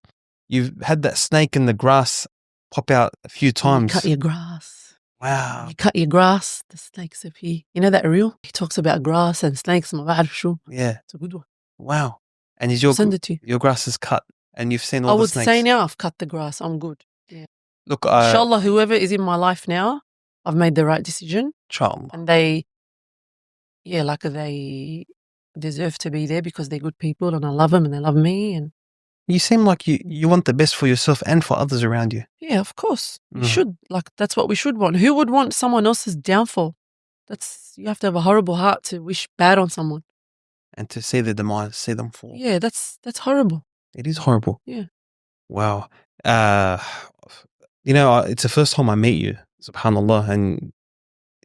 [SPEAKER 1] you've had that snake in the grass pop out a few times.
[SPEAKER 2] You cut your grass.
[SPEAKER 1] Wow.
[SPEAKER 2] You cut your grass, the snakes appear. You know that reel? He talks about grass and snakes.
[SPEAKER 1] Yeah.
[SPEAKER 2] It's a good one.
[SPEAKER 1] Wow. And is
[SPEAKER 2] Send it to you.
[SPEAKER 1] your grass is cut and you've seen all the snakes?
[SPEAKER 2] I would say now I've cut the grass. I'm good. Yeah.
[SPEAKER 1] Look,
[SPEAKER 2] Inshallah, whoever is in my life now, I've made the right decision.
[SPEAKER 1] Inshallah.
[SPEAKER 2] And they deserve to be there because they're good people and I love them and they love me. And
[SPEAKER 1] you seem like you want the best for yourself and for others around you.
[SPEAKER 2] yeah, of course. You should. That's what we should want. Who would want someone else's downfall? You have to have a horrible heart to wish bad on someone.
[SPEAKER 1] And to see their demise, see them fall.
[SPEAKER 2] Yeah, that's horrible.
[SPEAKER 1] It is horrible.
[SPEAKER 2] Yeah.
[SPEAKER 1] Wow. It's the first time I meet you, subhanAllah, and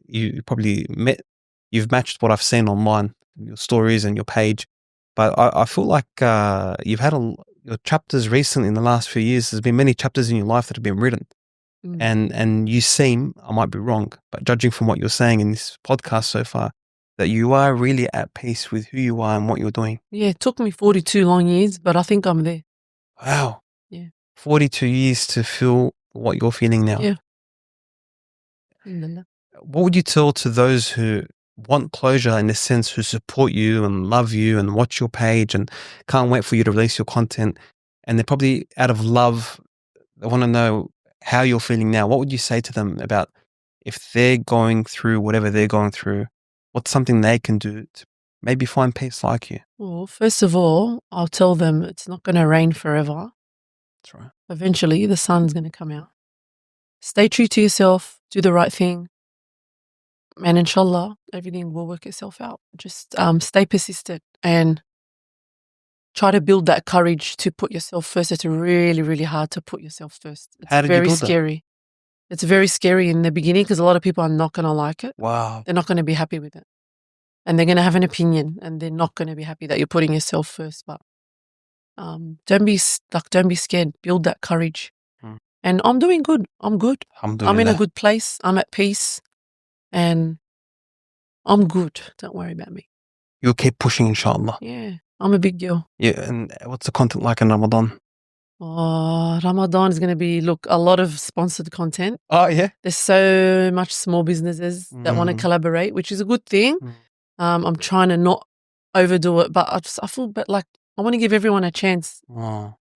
[SPEAKER 1] you've matched what I've seen online, your stories and your page. But I feel like you've had your chapters recently in the last few years. There's been many chapters in your life that have been written. And you seem, I might be wrong, but judging from what you're saying in this podcast so far, that you are really at peace with who you are and what you're doing.
[SPEAKER 2] Yeah, it took me 42 long years, but I think I'm there.
[SPEAKER 1] Wow.
[SPEAKER 2] Yeah.
[SPEAKER 1] 42 years to feel what you're feeling now.
[SPEAKER 2] Yeah.
[SPEAKER 1] What would you tell to those who want closure, in a sense, who support you and love you and watch your page and can't wait for you to release your content, and they're probably out of love, they want to know how you're feeling now? What would you say to them about if they're going through whatever they're going through, what's something they can do to maybe find peace like you?
[SPEAKER 2] Well, first of all, I'll tell them it's not going to rain forever.
[SPEAKER 1] That's right.
[SPEAKER 2] Eventually, the sun's going to come out. Stay true to yourself. Do the right thing. And inshallah, everything will work itself out. Just stay persistent and try to build that courage to put yourself first. It's really, really hard to put yourself first. It's
[SPEAKER 1] How did you
[SPEAKER 2] very
[SPEAKER 1] build
[SPEAKER 2] scary. It's very scary in the beginning because a lot of people are not going to like it.
[SPEAKER 1] Wow.
[SPEAKER 2] They're not going to be happy with it. And they're going to have an opinion and they're not going to be happy that you're putting yourself first. But don't be scared. Build that courage. And I'm doing good. I'm good. I'm in a good place. I'm at peace. And I'm good. Don't worry about me.
[SPEAKER 1] You'll keep pushing, inshallah.
[SPEAKER 2] Yeah. I'm a big girl.
[SPEAKER 1] Yeah. And what's the content like in Ramadan?
[SPEAKER 2] Oh, Ramadan is going to be, a lot of sponsored content.
[SPEAKER 1] Oh, yeah?
[SPEAKER 2] There's so much small businesses that want to collaborate, which is a good thing. I'm trying to not overdo it, but I feel like I want to give everyone a chance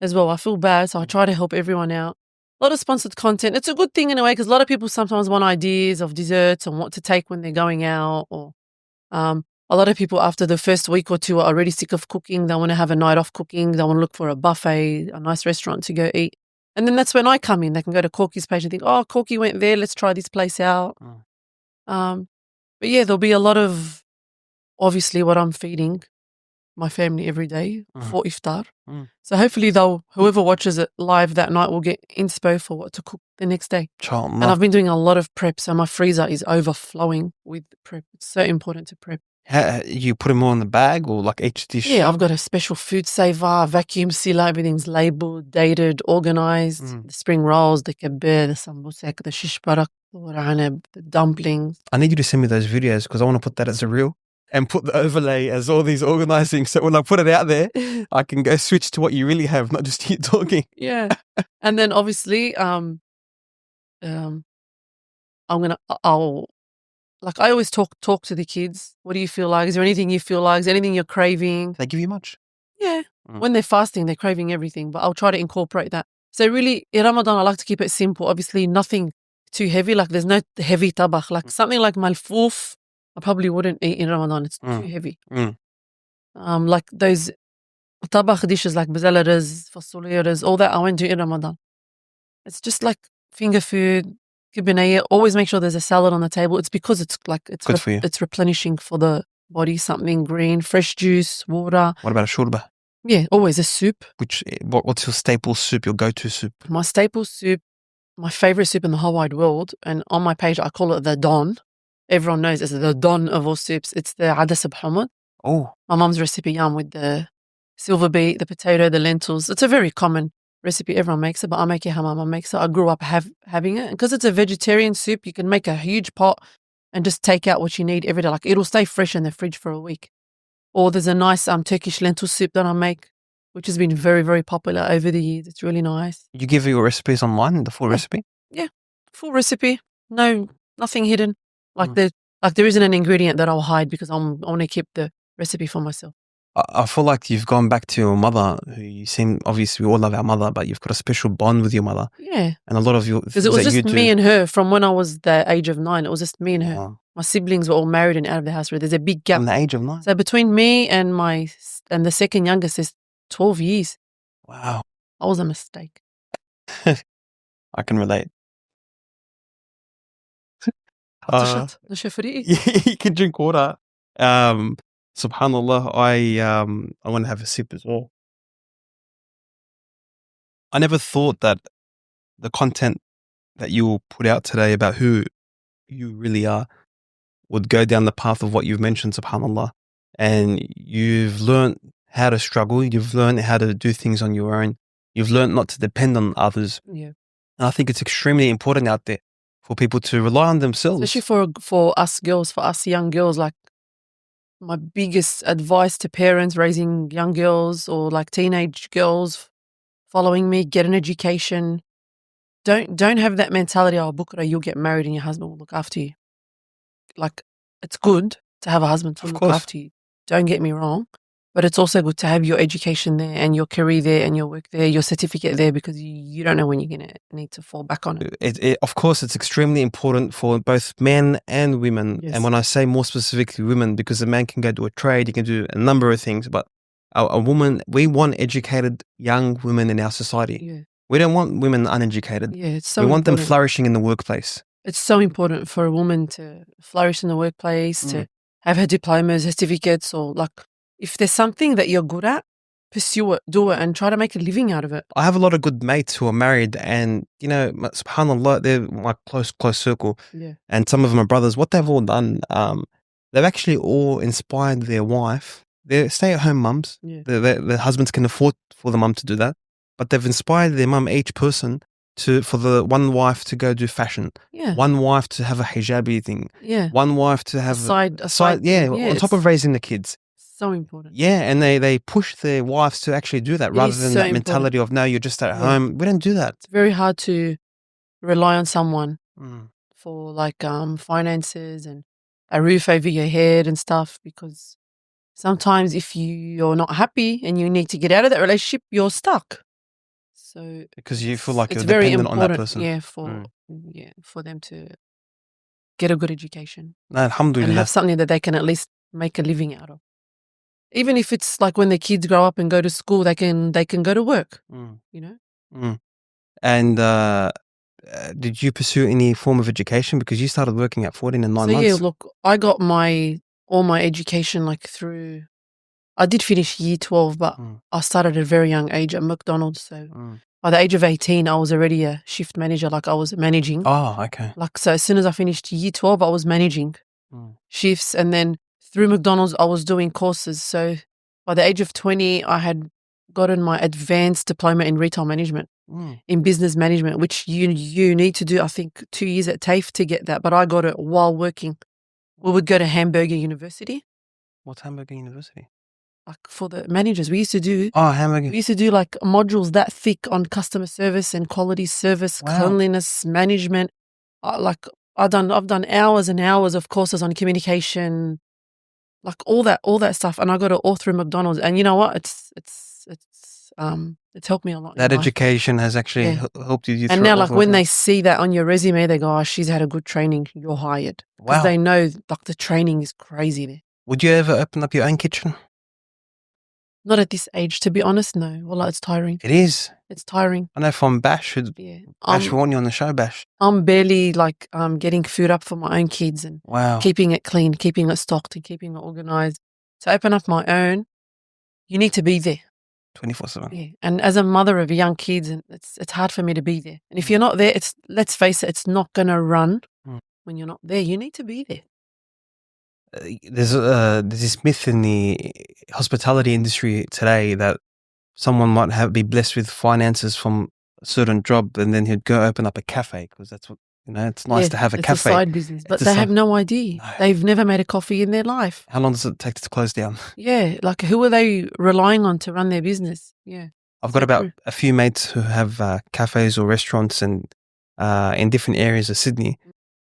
[SPEAKER 2] as well. I feel bad, so I try to help everyone out. A lot of sponsored content. It's a good thing in a way because a lot of people sometimes want ideas of desserts and what to take when they're going out. Or a lot of people after the first week or two are already sick of cooking. They want to have a night off cooking. They want to look for a buffet, a nice restaurant to go eat. And then that's when I come in. They can go to Korky's page and think, oh, Korky went there. Let's try this place out. But yeah, there'll be a lot of, obviously, what I'm feeding my family every day for iftar. So hopefully whoever watches it live that night will get inspo for what to cook the next day. And I've been doing a lot of prep, so my freezer is overflowing with prep. It's so important to prep.
[SPEAKER 1] You put them all in the bag or like each dish?
[SPEAKER 2] Yeah, I've got a special food saver, vacuum sealer, everything's labelled, dated, organised. The spring rolls, the kabir, the sambusak, the shish barak, the dumplings.
[SPEAKER 1] I need you to send me those videos because I want to put that as a reel. And put the overlay as all these organised things. So when I put it out there, I can go switch to what you really have, not just you talking.
[SPEAKER 2] Yeah. And then obviously, I always talk to the kids. What do you feel like? Is there anything you feel like? Is there anything you're craving?
[SPEAKER 1] They give you much?
[SPEAKER 2] Yeah. When they're fasting, they're craving everything, but I'll try to incorporate that. So really, in Ramadan, I like to keep it simple. Obviously, nothing too heavy. Like there's no heavy tabakh. Like something like malfouf, I probably wouldn't eat in Ramadan. It's too heavy. Like those tabakh dishes like bazala riz, fasoliya riz, all that I won't do in Ramadan. It's just like finger food, kibinaya. Always make sure there's a salad on the table. It's because it's
[SPEAKER 1] good for you.
[SPEAKER 2] It's replenishing for the body. Something green, fresh juice, water.
[SPEAKER 1] What about a shurba?
[SPEAKER 2] Yeah, always a soup.
[SPEAKER 1] What's your staple soup, your go-to soup?
[SPEAKER 2] My staple soup, my favorite soup in the whole wide world, and on my page I call it the Don. Everyone knows it's the Don of all soups. It's the adas bhamad.
[SPEAKER 1] Oh,
[SPEAKER 2] My mum's recipe, with the silver beet, the potato, the lentils. It's a very common recipe. Everyone makes it, but I make it how my mum makes it. I grew up having it. And because it's a vegetarian soup, you can make a huge pot and just take out what you need every day. Like, it'll stay fresh in the fridge for a week. Or there's a nice Turkish lentil soup that I make, which has been very, very popular over the years. It's really nice.
[SPEAKER 1] you give your recipes online, the full recipe?
[SPEAKER 2] Yeah, full recipe. No, nothing hidden. Like there isn't an ingredient that I'll hide because I want to keep the recipe for myself.
[SPEAKER 1] I feel like you've gone back to your mother, who you seem, obviously we all love our mother, but you've got a special bond with your mother.
[SPEAKER 2] Yeah.
[SPEAKER 1] And a lot of your
[SPEAKER 2] Because it was just me and her from when I was the age of 9. It was just me and her.
[SPEAKER 1] Wow.
[SPEAKER 2] My siblings were all married and out of the house. Where there's a big gap.
[SPEAKER 1] From the age of 9?
[SPEAKER 2] So between me and the second youngest is 12 years.
[SPEAKER 1] Wow.
[SPEAKER 2] That was a mistake.
[SPEAKER 1] I can relate. You can drink water. Subhanallah, I want to have a sip as well. I never thought that the content that you will put out today about who you really are would go down the path of what you've mentioned, subhanallah. And you've learned how to struggle. You've learned how to do things on your own. You've learned not to depend on others.
[SPEAKER 2] Yeah.
[SPEAKER 1] And I think it's extremely important out there for people to rely on themselves.
[SPEAKER 2] Especially for us girls, for us young girls. Like, my biggest advice to parents raising young girls or like teenage girls following me, get an education. Don't have that mentality, Bukra, you'll get married and your husband will look after you. Like, it's good to have a husband to look after you. Don't get me wrong. But it's also good to have your education there and your career there and your work there, your certificate there, because you don't know when you're going to need to fall back on it.
[SPEAKER 1] Of course, it's extremely important for both men and women.
[SPEAKER 2] Yes.
[SPEAKER 1] And when I say more specifically women, because a man can go do a trade, he can do a number of things. But a woman, we want educated young women in our society.
[SPEAKER 2] Yeah.
[SPEAKER 1] We don't want women uneducated.
[SPEAKER 2] Yeah, it's so
[SPEAKER 1] we want
[SPEAKER 2] important.
[SPEAKER 1] them flourishing in the workplace.
[SPEAKER 2] It's so important for a woman to flourish in the workplace, to have her diplomas, her certificates, or like, if there's something that you're good at, pursue it, do it, and try to make a living out of it.
[SPEAKER 1] I have a lot of good mates who are married, and, subhanAllah, they're my close circle.
[SPEAKER 2] Yeah.
[SPEAKER 1] And some of them are brothers. What they've all done, they've actually all inspired their wife. They're stay-at-home mums.
[SPEAKER 2] Yeah.
[SPEAKER 1] The husbands can afford for the mum to do that. But they've inspired their mum, each person, for the one wife to go do fashion.
[SPEAKER 2] Yeah.
[SPEAKER 1] One wife to have a hijabi thing.
[SPEAKER 2] Yeah.
[SPEAKER 1] One wife to have
[SPEAKER 2] a side
[SPEAKER 1] on top of raising the kids.
[SPEAKER 2] So important.
[SPEAKER 1] Yeah, and they push their wives to actually do that rather than that mentality of, no, you're just at home. We don't do that.
[SPEAKER 2] It's very hard to rely on someone for like finances and a roof over your head and stuff, because sometimes if you're not happy and you need to get out of that relationship, you're stuck. So
[SPEAKER 1] because you feel like
[SPEAKER 2] it's
[SPEAKER 1] you're
[SPEAKER 2] very
[SPEAKER 1] dependent
[SPEAKER 2] important,
[SPEAKER 1] on that person.
[SPEAKER 2] For them to get a good education.
[SPEAKER 1] Alhamdulillah.
[SPEAKER 2] And have something that they can at least make a living out of. Even if it's like when the kids grow up and go to school, they can go to work,
[SPEAKER 1] And did you pursue any form of education? Because you started working at 14 and 9 months.
[SPEAKER 2] Yeah, look, I got all my education through, I did finish year 12, but I started at a very young age at McDonald's. So by the age of 18, I was already a shift manager, like I was managing.
[SPEAKER 1] Oh, okay.
[SPEAKER 2] So as soon as I finished year 12, I was managing shifts, and then through McDonald's, I was doing courses. So by the age of 20, I had gotten my advanced diploma in retail management, in business management, which you need to do, I think, 2 years at TAFE to get that. But I got it while working. We would go to Hamburger University.
[SPEAKER 1] What's Hamburger University?
[SPEAKER 2] Like for the managers, we used to do.
[SPEAKER 1] Oh, Hamburger.
[SPEAKER 2] We used to do like modules that thick on customer service and quality service, cleanliness management. I've done hours and hours of courses on communication, like all that stuff, and I got it all through McDonald's. And you know what? It's helped me a lot.
[SPEAKER 1] That education has actually helped you.
[SPEAKER 2] And now, like when they see that on your resume, they go, "Oh, she's had a good training. You're hired." Because they know, like, the training is crazy there.
[SPEAKER 1] Would you ever open up your own kitchen?
[SPEAKER 2] Not at this age, to be honest. No. Well, it's tiring.
[SPEAKER 1] It is.
[SPEAKER 2] It's tiring.
[SPEAKER 1] I know from Bash, Bash will want you on the show, Bash.
[SPEAKER 2] I'm barely getting food up for my own kids and keeping it clean, keeping it stocked and keeping it organized. To open up my own, you need to be there.
[SPEAKER 1] 24/7.
[SPEAKER 2] Yeah. And as a mother of young kids, and it's hard for me to be there. And if you're not there, let's face it, it's not going to run when you're not there. You need to be there.
[SPEAKER 1] There's this myth in the hospitality industry today that someone might be blessed with finances from a certain job, and then he'd go open up a cafe because that's what, it's nice to have a cafe.
[SPEAKER 2] It's a side business, but they have no idea. No. They've never made a coffee in their life.
[SPEAKER 1] How long does it take to close down?
[SPEAKER 2] Yeah, like who are they relying on to run their business? Yeah,
[SPEAKER 1] I've got about a few mates who have cafes or restaurants and in different areas of Sydney,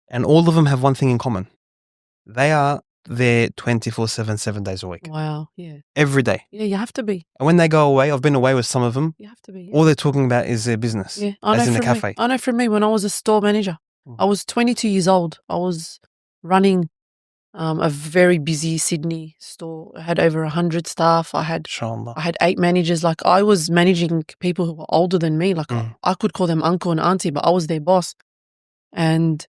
[SPEAKER 1] and all of them have one thing in common: they are there 24/7, 7 days a week.
[SPEAKER 2] Wow, yeah.
[SPEAKER 1] Every day.
[SPEAKER 2] Yeah, you have to be.
[SPEAKER 1] And when they go away, I've been away with some of them.
[SPEAKER 2] You have to be. Yeah.
[SPEAKER 1] All they're talking about is their business.
[SPEAKER 2] Yeah,
[SPEAKER 1] as in the cafe.
[SPEAKER 2] I know from me when I was a store manager, I was 22 years old. I was running a very busy Sydney store. I had over 100 staff. I had 8 managers. Like I was managing people who were older than me. Like I could call them uncle and auntie, but I was their boss. And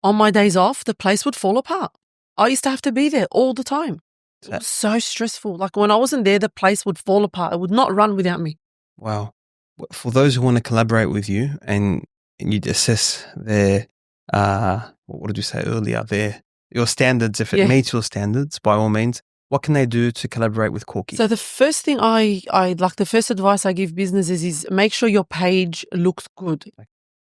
[SPEAKER 2] on my days off, the place would fall apart. I used to have to be there all the time. It was so stressful. Like when I wasn't there, the place would fall apart. It would not run without me.
[SPEAKER 1] Wow. For those who want to collaborate with you and you'd assess their, what did you say earlier? Your standards, if it meets your standards, by all means, what can they do to collaborate with Korky?
[SPEAKER 2] So the first thing the first advice I give businesses is make sure your page looks good.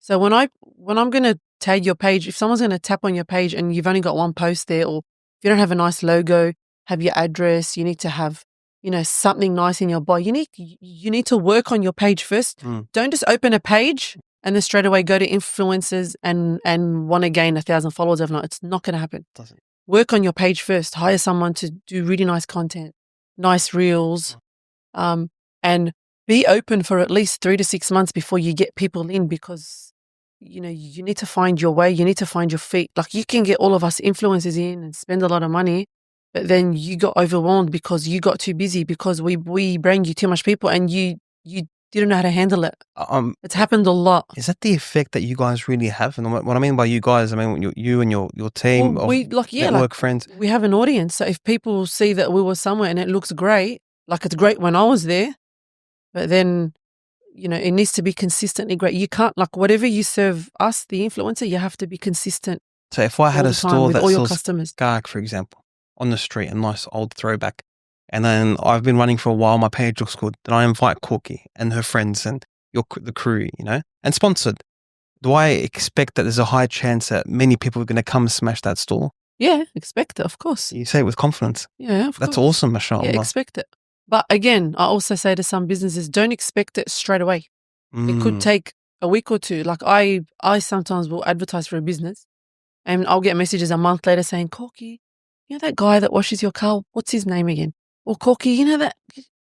[SPEAKER 2] So when I'm going to tag your page, if someone's going to tap on your page and you've only got one post there, or if you don't have a nice logo, have your address, you need to have, something nice in your bio. You need to work on your page first. Don't just open a page and then straight away go to influencers and want to gain 1,000 followers overnight. It's not going to happen. Work on your page first. Hire someone to do really nice content, nice reels, and be open for at least 3 to 6 months before you get people in, because you need to find your way. You need to find your feet. Like you can get all of us influencers in and spend a lot of money, but then you got overwhelmed because you got too busy, because we bring you too much people and you didn't know how to handle it. It's happened a lot.
[SPEAKER 1] Is that the effect that you guys really have? And what I mean by you guys, I mean you and your team network friends.
[SPEAKER 2] We have an audience. So if people see that we were somewhere and it looks great, like it's great when I was there, but then it needs to be consistently great. You can't, like, whatever you serve us, the influencer, you have to be consistent.
[SPEAKER 1] So if I had a store that
[SPEAKER 2] sells
[SPEAKER 1] customers, garlic, for example, on the street, a nice old throwback, and then I've been running for a while, my page looks good, then I invite Korky and her friends and the crew, and sponsored. Do I expect that there's a high chance that many people are going to come smash that store?
[SPEAKER 2] Yeah, expect it, of course.
[SPEAKER 1] You say it with confidence.
[SPEAKER 2] Yeah, of course.
[SPEAKER 1] That's awesome, mashallah.
[SPEAKER 2] Yeah, expect it. But again, I also say to some businesses, don't expect it straight away. It could take a week or two. Like I sometimes will advertise for a business and I'll get messages a month later saying, Korky, that guy that washes your car, what's his name again? Or Korky,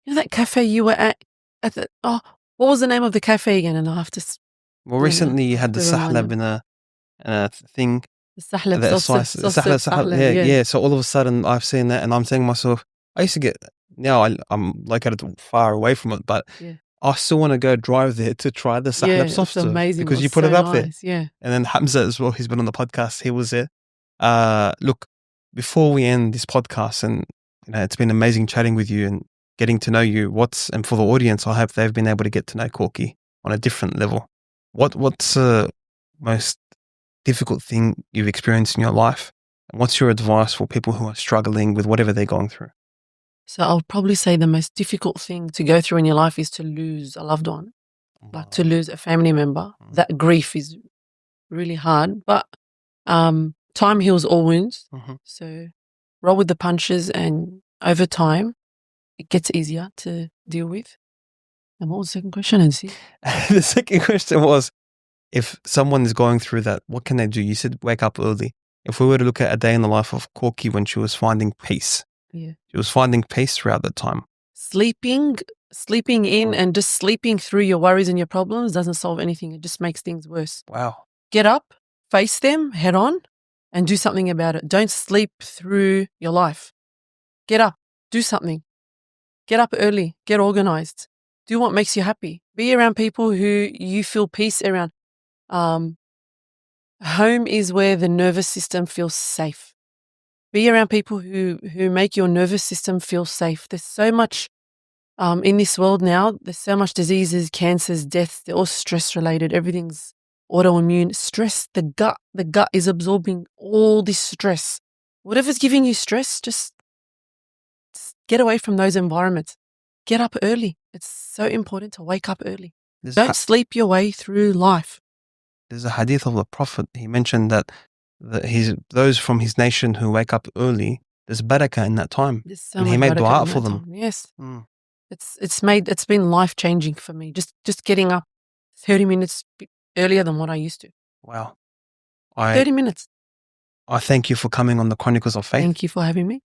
[SPEAKER 2] that cafe you were at what was the name of the cafe again? And I'll have to...
[SPEAKER 1] Well, recently you had the sahlab in a thing.
[SPEAKER 2] The sahlab.
[SPEAKER 1] Yeah. So all of a sudden I've seen that and I'm saying to myself, I used to get... Now I'm located far away from it, but I still want to go drive there to try the sahlab soft serve.
[SPEAKER 2] Amazing.
[SPEAKER 1] Because you put it up there.
[SPEAKER 2] Yeah.
[SPEAKER 1] And then Hamza as well, he's been on the podcast, he was there. Look, before we end this podcast, and it's been amazing chatting with you and getting to know you, and for the audience, I hope they've been able to get to know Korky on a different level. What's the most difficult thing you've experienced in your life? And what's your advice for people who are struggling with whatever they're going through?
[SPEAKER 2] So I'll probably say the most difficult thing to go through in your life is to lose a loved one, like to lose a family member. That grief is really hard, but time heals all wounds. So roll with the punches, and over time, it gets easier to deal with. And what was the second question, Nancy?
[SPEAKER 1] The second question was, if someone is going through that, what can they do? You said wake up early. If we were to look at a day in the life of Korky when she was finding peace, she was finding peace throughout that time.
[SPEAKER 2] Sleeping in and just sleeping through your worries and your problems doesn't solve anything. It just makes things worse.
[SPEAKER 1] Wow.
[SPEAKER 2] Get up, face them head on, and do something about it. Don't sleep through your life. Get up, do something. Get up early, get organized. Do what makes you happy. Be around people who you feel peace around. Home is where the nervous system feels safe. Be around people who make your nervous system feel safe. There's so much In this world now, there's so much diseases, cancers, deaths. They're all stress related. Everything's autoimmune. Stress. The gut is absorbing all this stress. Whatever's giving you stress, just get away from those environments. Get up early. It's so important to wake up early. Don't sleep your way through life.
[SPEAKER 1] There's a hadith of the Prophet. He mentioned that those from his nation who wake up early, there's barakah in that time. And he made dua for them.
[SPEAKER 2] Yes. It's been life changing for me. Just getting up 30 minutes earlier than what I used to.
[SPEAKER 1] Wow.
[SPEAKER 2] 30 minutes.
[SPEAKER 1] I thank you for coming on the Chronicles of Faith.
[SPEAKER 2] Thank you for having me.